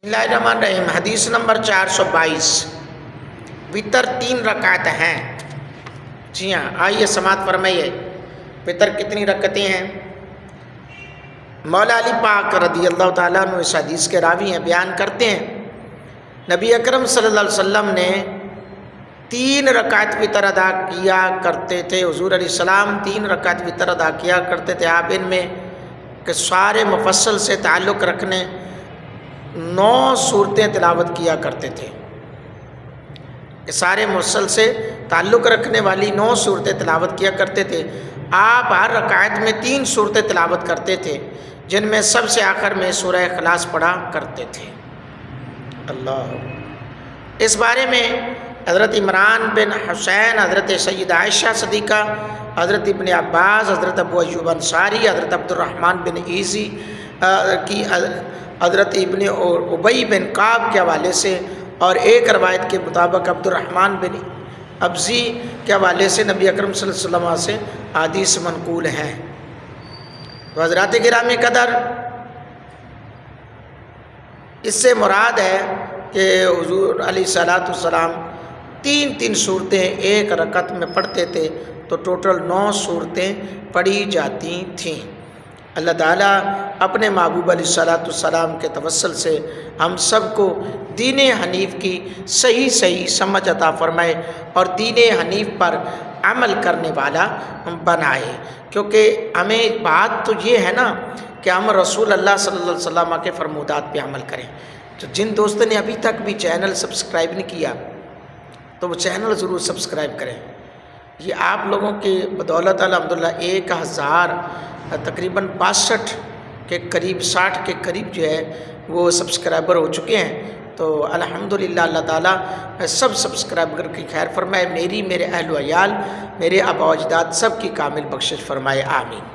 بسم اللہ الرحمن الرحیم۔ حدیث نمبر 422، وطر 3 رکعت ہیں۔ جی ہاں، آئیے سماعت فرمائیے، وطر کتنی رکعتیں ہیں؟ مولا علی پاک رضی اللہ تعالیٰ عنہ اس حدیث کے راوی ہیں، بیان کرتے ہیں نبی اکرم صلی اللہ علیہ وسلم نے 3 رکعت وطر ادا کیا کرتے تھے۔ حضور علیہ السلام 3 رکعت وطر ادا کیا کرتے تھے۔ آپ ان میں کہ سارے مفصل سے تعلق رکھنے 9 صورتیں تلاوت کیا کرتے تھے۔ سارے مفصل سے تعلق رکھنے والی 9 صورتیں تلاوت کیا کرتے تھے۔ آپ ہر رکعت میں 3 صورتیں تلاوت کرتے تھے، جن میں سب سے آخر میں سورہ اخلاص پڑھا کرتے تھے۔ اللہ، اس بارے میں حضرت عمران بن حسین، حضرت سیدہ عائشہ صدیقہ، حضرت ابن عباس، حضرت ابو ایوب انصاری، حضرت عبد الرحمن بن ایزی کی، حضرت ابن ابی بن کعب کے حوالے سے، اور ایک روایت کے مطابق عبد الرحمن بن ابزی کے حوالے سے نبی اکرم صلی اللہ علیہ وسلم سے حدیث منقول ہیں۔ تو حضرات گرامی قدر، اس سے مراد ہے کہ حضور علیہ السلام 3 صورتیں ایک رکعت میں پڑھتے تھے، تو ٹوٹل 9 صورتیں پڑھی جاتی تھیں۔ اللہ تعالیٰ اپنے محبوب علیہ السلام کے توسل سے ہم سب کو دین حنیف کی صحیح سمجھ عطا فرمائے اور دین حنیف پر عمل کرنے والا بنائے، کیونکہ ہمیں بات تو یہ ہے نا کہ ہم رسول اللہ صلی اللہ علیہ وسلم کے فرمودات پہ عمل کریں۔ تو جن دوستوں نے ابھی تک بھی چینل سبسکرائب نہیں کیا تو وہ چینل ضرور سبسکرائب کریں۔ یہ آپ لوگوں کی بدولت الحمدللہ 1000 تقریباً 62 کے قریب 60 کے قریب جو ہے وہ سبسکرائبر ہو چکے ہیں۔ تو الحمدللہ اللہ تعالیٰ سب سبسکرائبر کی خیر فرمائے، میرے اہل و عیال، میرے آبا و اجداد سب کی کامل بخشش فرمائے، آمین۔